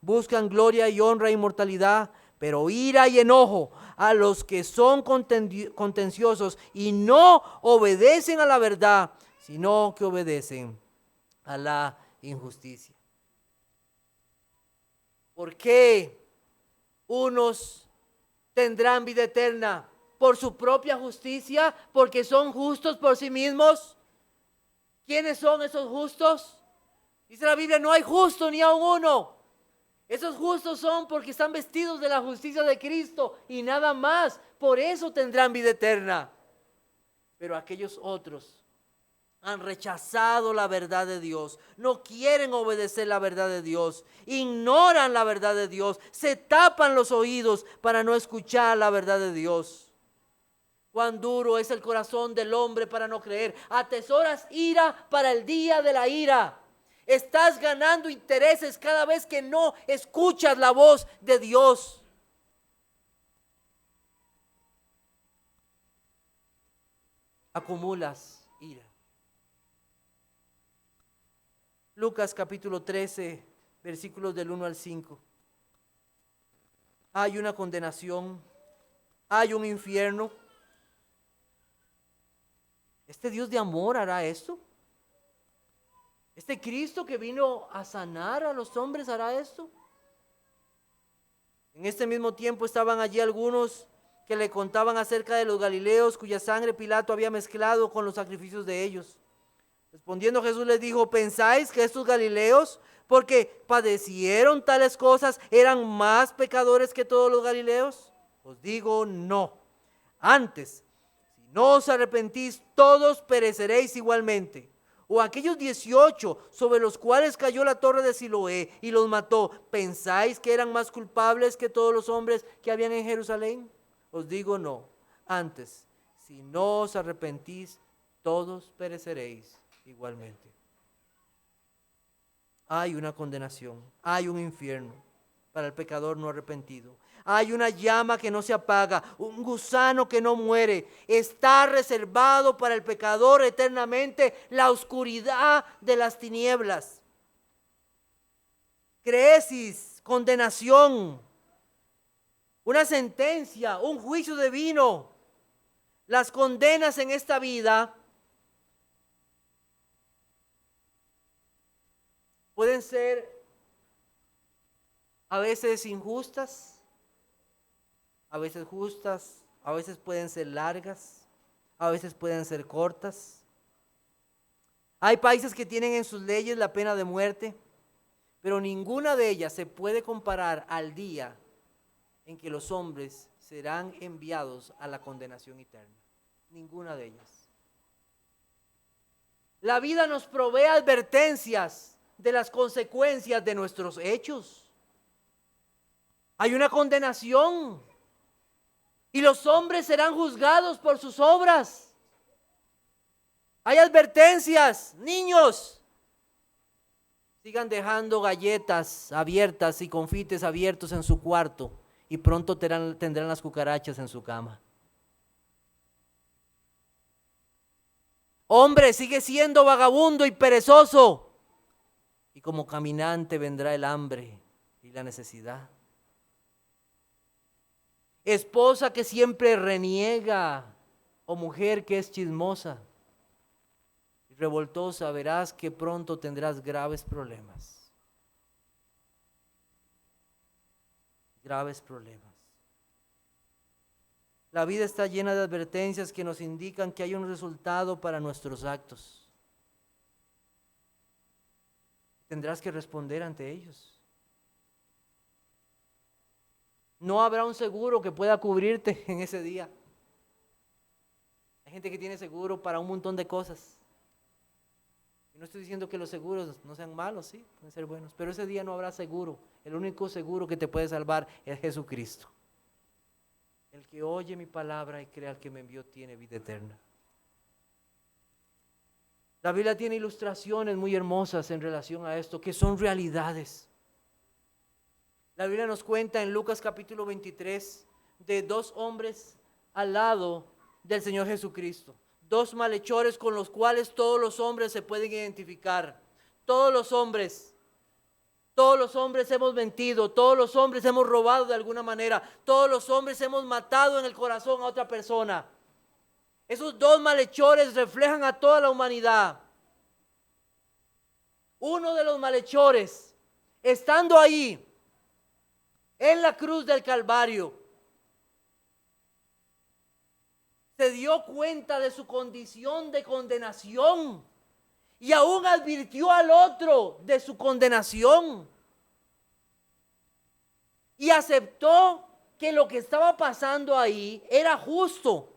S1: buscan gloria y honra e inmortalidad, pero ira y enojo a los que son contenciosos y no obedecen a la verdad, sino que obedecen a la injusticia. ¿Por qué unos tendrán vida eterna? ¿Por su propia justicia? ¿Porque son justos por sí mismos? ¿Quiénes son esos justos? Dice la Biblia, no hay justo ni aun uno. Esos justos son porque están vestidos de la justicia de Cristo y nada más. Por eso tendrán vida eterna. Pero aquellos otros han rechazado la verdad de Dios, no quieren obedecer la verdad de Dios, ignoran la verdad de Dios, se tapan los oídos para no escuchar la verdad de Dios. Cuán duro es el corazón del hombre para no creer. Atesoras ira para el día de la ira. Estás ganando intereses cada vez que no escuchas la voz de Dios. Acumulas ira. Lucas capítulo 13, versículos del 1 al 5. Hay una condenación, hay un infierno. ¿Este Dios de amor hará esto? ¿Este Cristo que vino a sanar a los hombres hará esto? En este mismo tiempo estaban allí algunos que le contaban acerca de los galileos cuya sangre Pilato había mezclado con los sacrificios de ellos. Respondiendo Jesús les dijo, ¿pensáis que estos galileos, porque padecieron tales cosas, eran más pecadores que todos los galileos? Os digo, no. Antes, si no os arrepentís, todos pereceréis igualmente. O aquellos 18 sobre los cuales cayó la torre de Siloé y los mató, ¿pensáis que eran más culpables que todos los hombres que habían en Jerusalén? Os digo, no. Antes, si no os arrepentís, todos pereceréis igualmente. Hay una condenación, hay un infierno para el pecador no arrepentido. Hay una llama que no se apaga, un gusano que no muere. Está reservado para el pecador eternamente la oscuridad de las tinieblas. Cresis, condenación, una sentencia, un juicio divino. Las condenas en esta vida pueden ser a veces injustas, a veces justas, a veces pueden ser largas, a veces pueden ser cortas. Hay países que tienen en sus leyes la pena de muerte, pero ninguna de ellas se puede comparar al día en que los hombres serán enviados a la condenación eterna. Ninguna de ellas. La vida nos provee advertencias de las consecuencias de nuestros hechos. Hay una condenación y los hombres serán juzgados por sus obras. Hay advertencias, niños. Sigan dejando galletas abiertas y confites abiertos en su cuarto y pronto tendrán las cucarachas en su cama. Hombre, sigue siendo vagabundo y perezoso, y como caminante vendrá el hambre y la necesidad. Esposa que siempre reniega, o mujer que es chismosa y revoltosa, verás que pronto tendrás graves problemas. Graves problemas. La vida está llena de advertencias que nos indican que hay un resultado para nuestros actos. Tendrás que responder ante ellos. No habrá un seguro que pueda cubrirte en ese día. Hay gente que tiene seguro para un montón de cosas. Y no estoy diciendo que los seguros no sean malos, sí, pueden ser buenos, pero ese día no habrá seguro. El único seguro que te puede salvar es Jesucristo. El que oye mi palabra y crea al que me envió tiene vida eterna. La Biblia tiene ilustraciones muy hermosas en relación a esto, que son realidades. La Biblia nos cuenta en Lucas capítulo 23 de dos hombres al lado del Señor Jesucristo. Dos malhechores con los cuales todos los hombres se pueden identificar. Todos los hombres hemos mentido, todos los hombres hemos robado de alguna manera, todos los hombres hemos matado en el corazón a otra persona. Esos dos malhechores reflejan a toda la humanidad. Uno de los malhechores, estando ahí en la cruz del Calvario, se dio cuenta de su condición de condenación y aún advirtió al otro de su condenación y aceptó que lo que estaba pasando ahí era justo,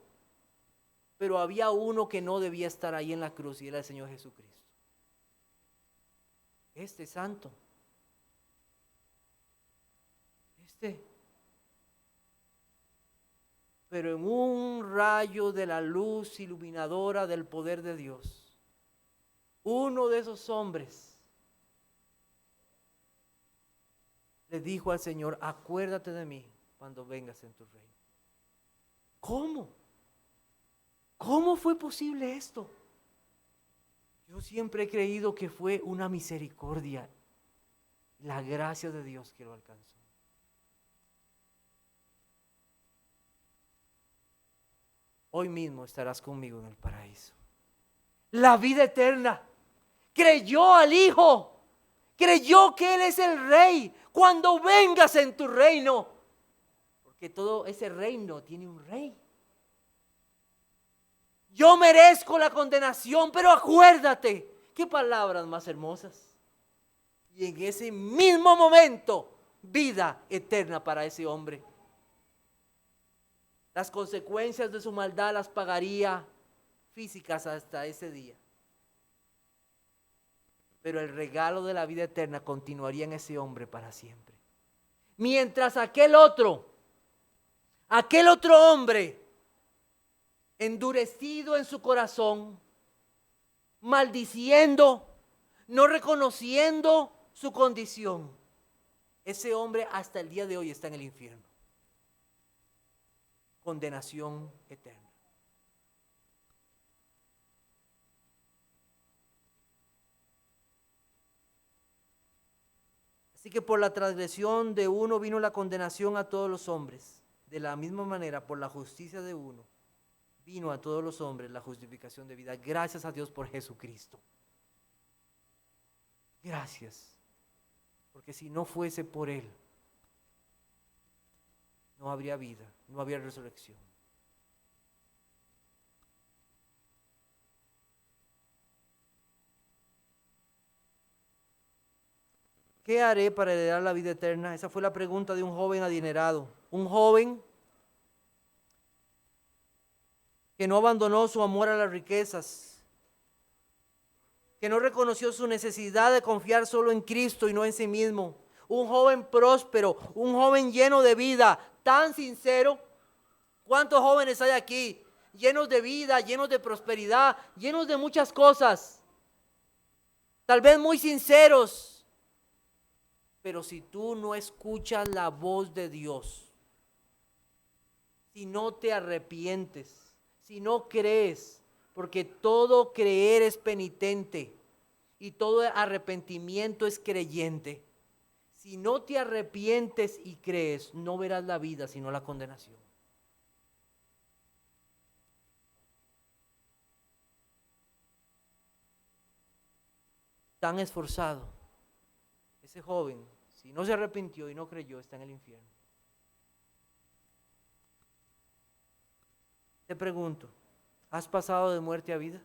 S1: pero había uno que no debía estar ahí en la cruz y era el Señor Jesucristo. Este santo, pero en un rayo de la luz iluminadora del poder de Dios, uno de esos hombres le dijo al Señor: acuérdate de mí cuando vengas en tu reino. ¿Cómo? ¿Cómo fue posible esto? Yo siempre he creído que fue una misericordia, la gracia de Dios que lo alcanzó. Hoy mismo estarás conmigo en el paraíso. La vida eterna. Creyó al Hijo. Creyó que Él es el Rey. Cuando vengas en tu reino. Porque todo ese reino tiene un Rey. Yo merezco la condenación, pero acuérdate. Qué palabras más hermosas. Y en ese mismo momento, vida eterna para ese hombre. Las consecuencias de su maldad las pagaría físicas hasta ese día. Pero el regalo de la vida eterna continuaría en ese hombre para siempre. Mientras aquel otro hombre, endurecido en su corazón, maldiciendo, no reconociendo su condición, ese hombre hasta el día de hoy está en el infierno. Condenación eterna. Así que por la transgresión de uno vino la condenación a todos los hombres. De la misma manera, por la justicia de uno, vino a todos los hombres la justificación de vida. Gracias a Dios por Jesucristo. Gracias. Porque si no fuese por Él, no habría vida, no habría resurrección. ¿Qué haré para heredar la vida eterna? Esa fue la pregunta de un joven adinerado. Un joven que no abandonó su amor a las riquezas, que no reconoció su necesidad de confiar solo en Cristo y no en sí mismo. Un joven próspero, un joven lleno de vida, tan sincero. ¿Cuántos jóvenes hay aquí llenos de vida, llenos de prosperidad, llenos de muchas cosas? Tal vez muy sinceros. Pero si tú no escuchas la voz de Dios, si no te arrepientes, si no crees, porque todo creer es penitente y todo arrepentimiento es creyente. Si no te arrepientes y crees, no verás la vida, sino la condenación. Tan esforzado, ese joven, si no se arrepintió y no creyó, está en el infierno. Te pregunto, ¿has pasado de muerte a vida?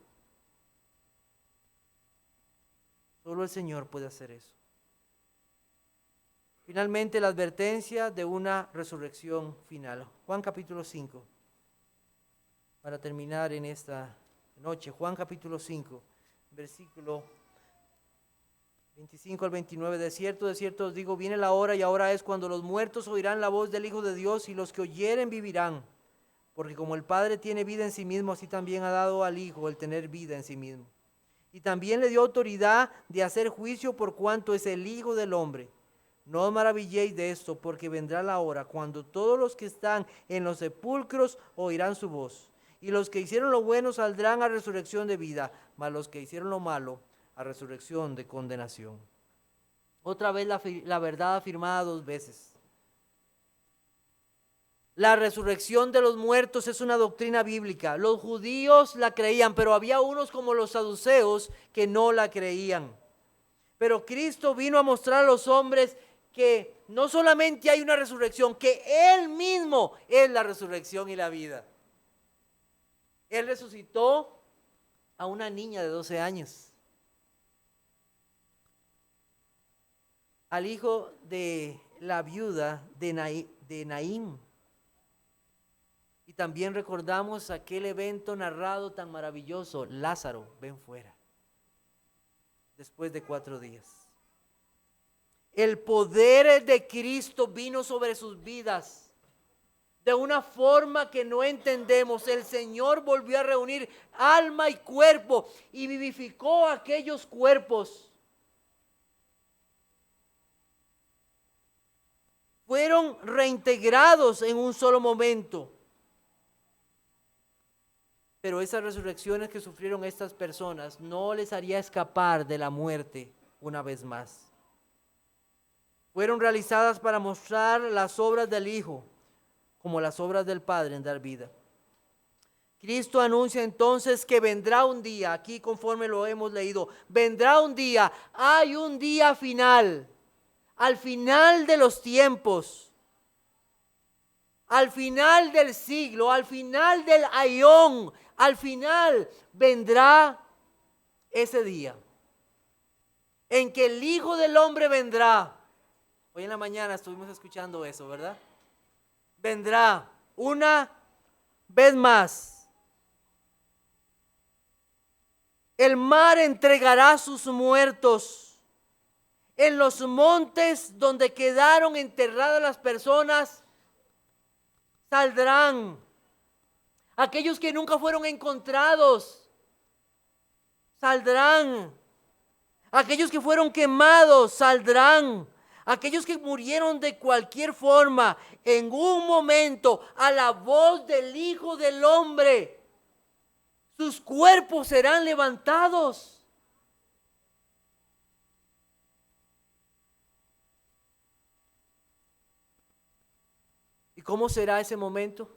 S1: Solo el Señor puede hacer eso. Finalmente, la advertencia de una resurrección final. Juan capítulo 5. Para terminar en esta noche, Juan capítulo 5, versículo 25 al 29. De cierto os digo, viene la hora y ahora es cuando los muertos oirán la voz del Hijo de Dios y los que oyeren vivirán. Porque como el Padre tiene vida en sí mismo, así también ha dado al Hijo el tener vida en sí mismo. Y también le dio autoridad de hacer juicio por cuanto es el Hijo del Hombre. No os maravilléis de esto, porque vendrá la hora cuando todos los que están en los sepulcros oirán su voz. Y los que hicieron lo bueno saldrán a resurrección de vida, mas los que hicieron lo malo a resurrección de condenación. Otra vez la verdad afirmada dos veces. La resurrección de los muertos es una doctrina bíblica. Los judíos la creían, pero había unos como los saduceos que no la creían. Pero Cristo vino a mostrar a los hombres que no solamente hay una resurrección, que Él mismo es la resurrección y la vida. Él resucitó a una niña de 12 años. Al hijo de la viuda de Naín. Y también recordamos aquel evento narrado tan maravilloso, Lázaro, ven fuera, después de 4 días. El poder de Cristo vino sobre sus vidas de una forma que no entendemos. El Señor volvió a reunir alma y cuerpo y vivificó aquellos cuerpos. Fueron reintegrados en un solo momento. Pero esas resurrecciones que sufrieron estas personas no les haría escapar de la muerte una vez más. Fueron realizadas para mostrar las obras del Hijo, como las obras del Padre en dar vida. Cristo anuncia entonces que vendrá un día, aquí conforme lo hemos leído, vendrá un día, hay un día final, al final de los tiempos, al final del siglo, al final del aión, al final vendrá ese día en que el Hijo del Hombre vendrá. Hoy en la mañana estuvimos escuchando eso, ¿verdad? Vendrá una vez más. El mar entregará sus muertos. En los montes donde quedaron enterradas las personas, saldrán. Aquellos que nunca fueron encontrados, saldrán. Aquellos que fueron quemados, saldrán. Aquellos que murieron de cualquier forma, en un momento, a la voz del Hijo del Hombre, sus cuerpos serán levantados. ¿Y cómo será ese momento?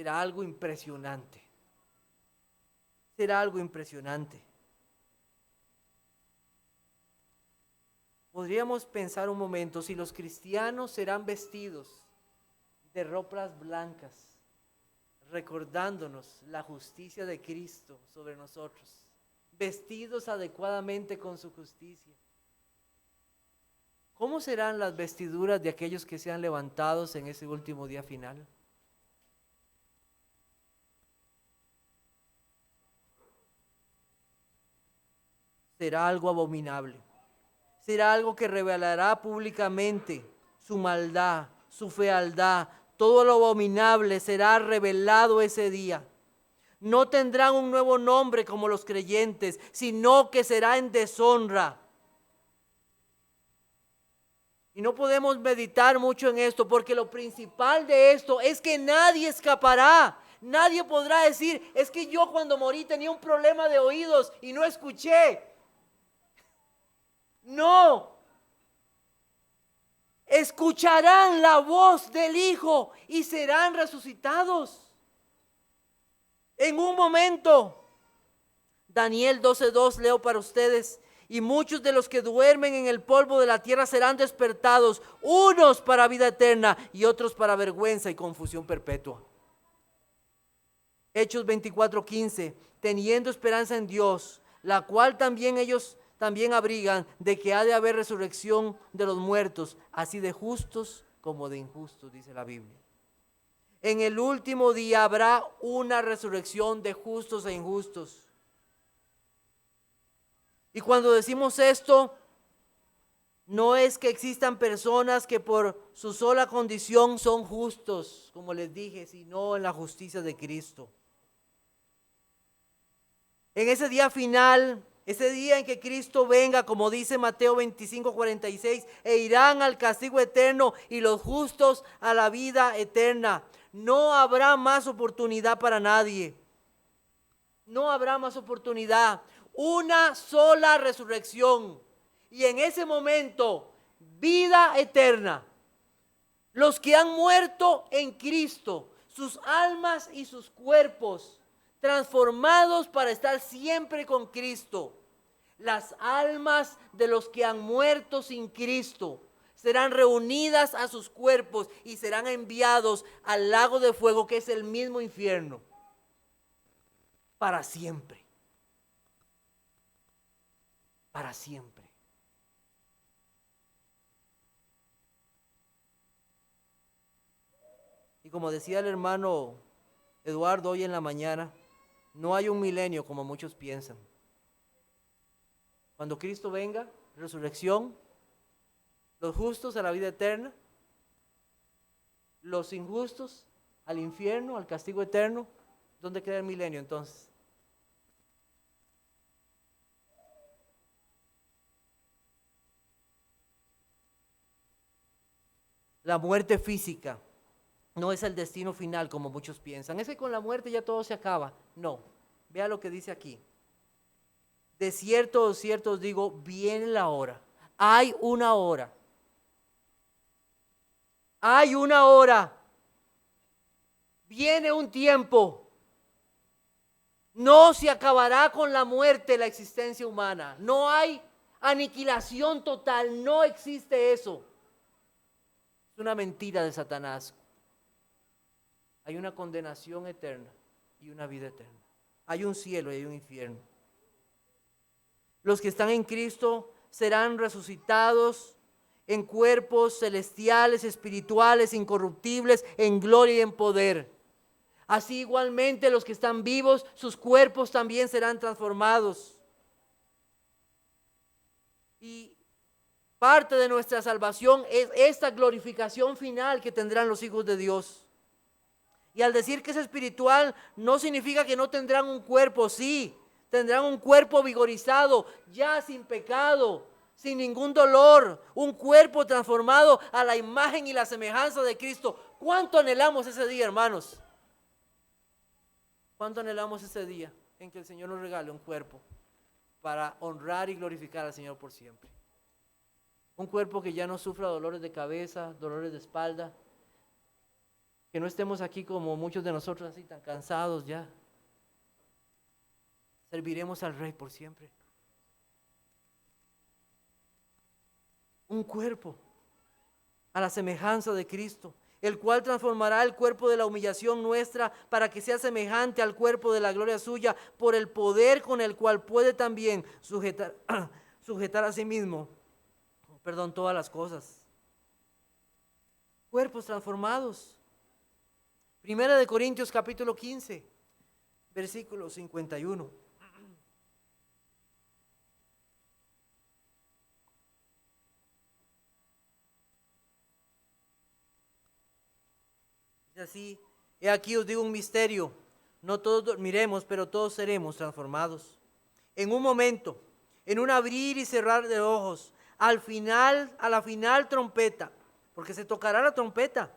S1: será algo impresionante. Será algo impresionante. Podríamos pensar un momento si los cristianos serán vestidos de ropas blancas, recordándonos la justicia de Cristo sobre nosotros, vestidos adecuadamente con su justicia. ¿Cómo serán las vestiduras de aquellos que sean levantados en ese último día final? Será algo abominable. Será algo que revelará públicamente su maldad, su fealdad. Todo lo abominable será revelado ese día. No tendrán un nuevo nombre como los creyentes, sino que será en deshonra. Y no podemos meditar mucho en esto, porque lo principal de esto es que nadie escapará. Nadie podrá decir, es que yo cuando morí tenía un problema de oídos y no escuché. No. Escucharán la voz del Hijo y serán resucitados. En un momento, Daniel 12:2 leo para ustedes. Y muchos de los que duermen en el polvo de la tierra serán despertados, unos para vida eterna y otros para vergüenza y confusión perpetua. Hechos 24:15, teniendo esperanza en Dios, la cual también ellos también abrigan, de que ha de haber resurrección de los muertos, así de justos como de injustos, dice la Biblia. En el último día habrá una resurrección de justos e injustos. Y cuando decimos esto, no es que existan personas que por su sola condición son justos, como les dije, sino en la justicia de Cristo. En ese día final, ese día en que Cristo venga, como dice Mateo 25:46, e irán al castigo eterno y los justos a la vida eterna. No habrá más oportunidad para nadie. No habrá más oportunidad. Una sola resurrección. Y en ese momento, vida eterna. Los que han muerto en Cristo, sus almas y sus cuerpos, transformados para estar siempre con Cristo. Las almas de los que han muerto sin Cristo serán reunidas a sus cuerpos y serán enviados al lago de fuego, que es el mismo infierno, para siempre. Para siempre. Y como decía el hermano Eduardo hoy en la mañana, no hay un milenio como muchos piensan. Cuando Cristo venga, resurrección, los justos a la vida eterna, los injustos al infierno, al castigo eterno. ¿Dónde queda el milenio entonces? La muerte física no es el destino final como muchos piensan. Es que con la muerte ya todo se acaba. No, vea lo que dice aquí. De cierto os digo, viene la hora. Hay una hora. Hay una hora. Viene un tiempo. No se acabará con la muerte la existencia humana. No hay aniquilación total. No existe eso. Es una mentira de Satanás. Hay una condenación eterna y una vida eterna. Hay un cielo y hay un infierno. Los que están en Cristo serán resucitados en cuerpos celestiales, espirituales, incorruptibles, en gloria y en poder. Así igualmente los que están vivos, sus cuerpos también serán transformados. Y parte de nuestra salvación es esta glorificación final que tendrán los hijos de Dios. Y al decir que es espiritual, no significa que no tendrán un cuerpo, sí. Tendrán un cuerpo vigorizado, ya sin pecado, sin ningún dolor, un cuerpo transformado a la imagen y la semejanza de Cristo. ¿Cuánto anhelamos ese día, hermanos? ¿Cuánto anhelamos ese día en que el Señor nos regale un cuerpo para honrar y glorificar al Señor por siempre? Un cuerpo que ya no sufra dolores de cabeza, dolores de espalda, Que no estemos aquí como muchos de nosotros así tan cansados ya. Serviremos al Rey por siempre. Un cuerpo a la semejanza de Cristo, el cual transformará el cuerpo de la humillación nuestra para que sea semejante al cuerpo de la gloria suya, por el poder con el cual puede también sujetar a sí mismo, todas las cosas. Cuerpos transformados. Primera de Corintios capítulo 15, versículo 51. Dice así: he aquí os digo un misterio, no todos dormiremos, pero todos seremos transformados. En un momento, en un abrir y cerrar de ojos, a la final trompeta, porque se tocará la trompeta,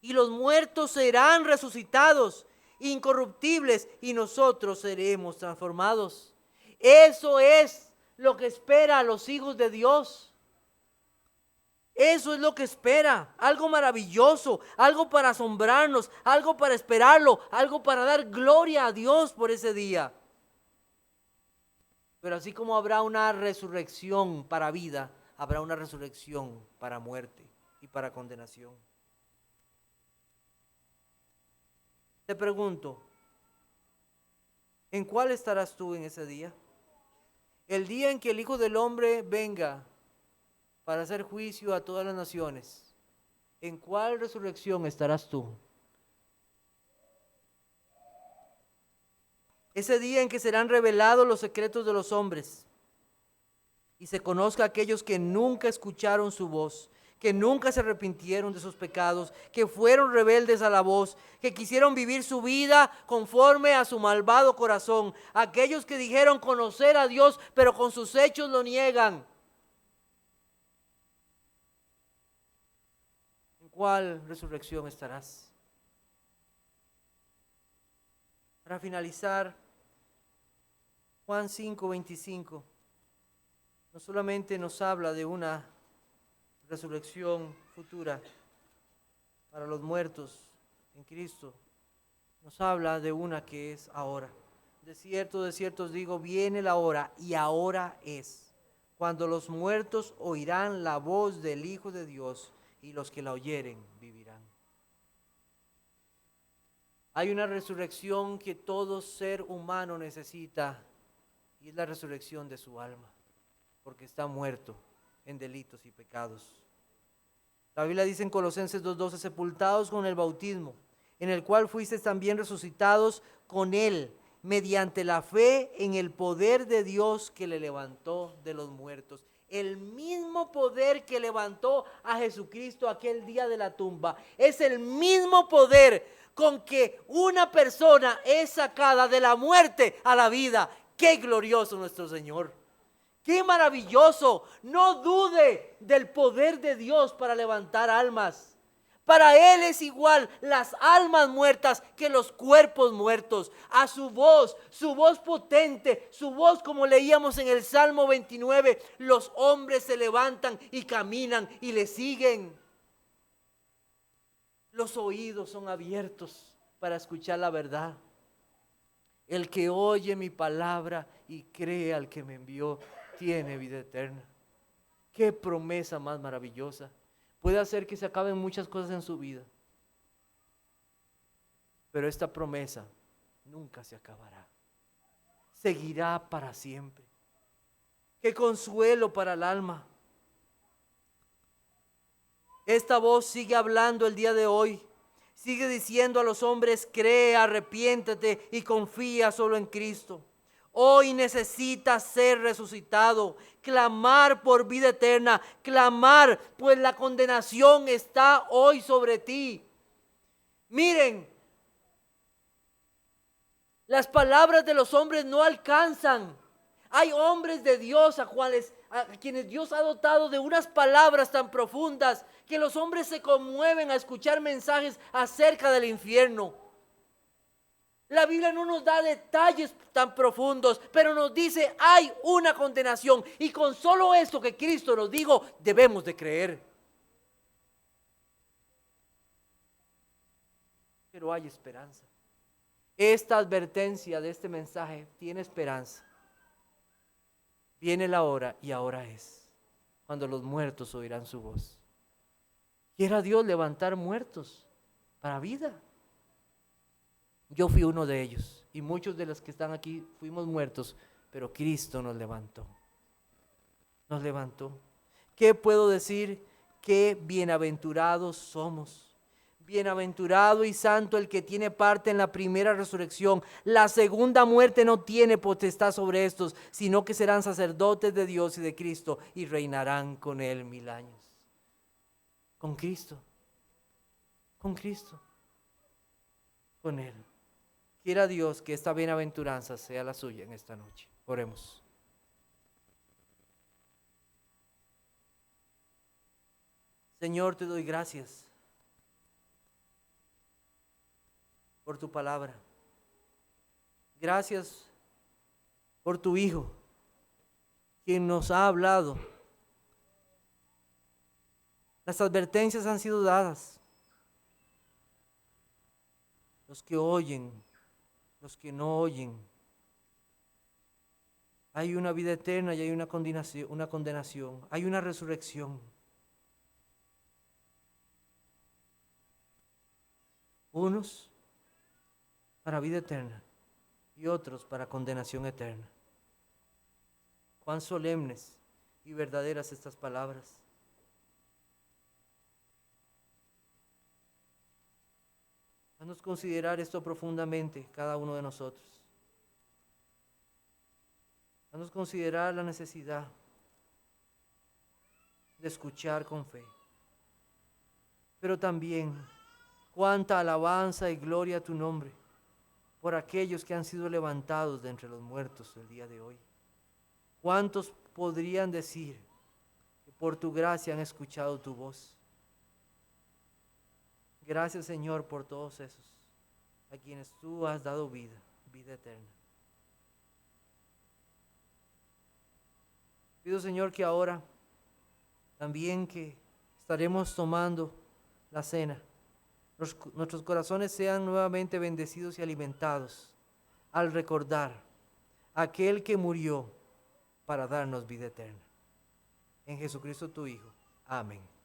S1: y los muertos serán resucitados, incorruptibles, y nosotros seremos transformados. Eso es lo que espera a los hijos de Dios. Eso es lo que espera, algo maravilloso, algo para asombrarnos, algo para esperarlo, algo para dar gloria a Dios por ese día. Pero así como habrá una resurrección para vida, habrá una resurrección para muerte y para condenación. Te pregunto, ¿en cuál estarás tú en ese día? El día en que el Hijo del Hombre venga para hacer juicio a todas las naciones, ¿en cuál resurrección estarás tú? Ese día en que serán revelados los secretos de los hombres y se conozca a aquellos que nunca escucharon su voz, que nunca se arrepintieron de sus pecados, que fueron rebeldes a la voz, que quisieron vivir su vida conforme a su malvado corazón, aquellos que dijeron conocer a Dios, pero con sus hechos lo niegan. ¿En cuál resurrección estarás? Para finalizar, Juan 5:25 no solamente nos habla de una resurrección futura para los muertos en Cristo, nos habla de una que es ahora. De cierto os digo, viene la hora, y ahora es, cuando los muertos oirán la voz del Hijo de Dios, y los que la oyeren vivirán. Hay una resurrección que todo ser humano necesita, y es la resurrección de su alma, porque está muerto en delitos y pecados. La Biblia dice en Colosenses 2:12, sepultados con el bautismo, en el cual fuisteis también resucitados con él, mediante la fe en el poder de Dios que le levantó de los muertos. El mismo poder que levantó a Jesucristo aquel día de la tumba, es el mismo poder con que una persona es sacada de la muerte a la vida. ¡Qué glorioso nuestro Señor! ¡Qué maravilloso! No dude del poder de Dios para levantar almas. Para Él es igual las almas muertas que los cuerpos muertos. A su voz potente, su voz como leíamos en el Salmo 29, los hombres se levantan y caminan y le siguen. Los oídos son abiertos para escuchar la verdad. El que oye mi palabra y cree al que me envió, tiene vida eterna. Qué promesa más maravillosa. Puede hacer que se acaben muchas cosas en su vida, pero esta promesa nunca se acabará. Seguirá para siempre. Qué consuelo para el alma. Esta voz sigue hablando el día de hoy. Sigue diciendo a los hombres: cree, arrepiéntete y confía solo en Cristo. Hoy necesitas ser resucitado, clamar por vida eterna, clamar, pues la condenación está hoy sobre ti. Miren, las palabras de los hombres no alcanzan. Hay hombres de Dios a quienes Dios ha dotado de unas palabras tan profundas que los hombres se conmueven a escuchar mensajes acerca del infierno. La Biblia no nos da detalles tan profundos, pero nos dice hay una condenación, y con solo esto que Cristo nos dijo debemos de creer. pero hay esperanza. Esta advertencia de este mensaje tiene esperanza. Viene la hora y ahora es, cuando los muertos oirán su voz. Quiera Dios levantar muertos para vida. Yo fui uno de ellos y muchos de los que están aquí fuimos muertos, pero Cristo nos levantó. Nos levantó. ¿Qué puedo decir? Qué bienaventurados somos. Bienaventurado y santo el que tiene parte en la primera resurrección. La segunda muerte no tiene potestad sobre estos, sino que serán sacerdotes de Dios y de Cristo y reinarán con Él 1000 años. Con Cristo. Con Cristo. Con Él. Quiera Dios que esta bienaventuranza sea la suya en esta noche. Oremos. Señor, te doy gracias por tu palabra. Gracias por tu Hijo, quien nos ha hablado. Las advertencias han sido dadas. Los que oyen, los que no oyen. Hay una vida eterna y hay una condenación. Hay una resurrección. Unos para vida eterna y otros para condenación eterna. Cuán solemnes y verdaderas estas palabras. Haznos considerar esto profundamente, cada uno de nosotros. Haznos considerar la necesidad de escuchar con fe, pero también cuánta alabanza y gloria a tu nombre por aquellos que han sido levantados de entre los muertos el día de hoy. ¿Cuántos podrían decir que por tu gracia han escuchado tu voz? Gracias, Señor, por todos esos a quienes tú has dado vida, vida eterna. Pido, Señor, que ahora también que estaremos tomando la cena, nuestros corazones sean nuevamente bendecidos y alimentados al recordar a aquel que murió para darnos vida eterna. En Jesucristo tu Hijo. Amén.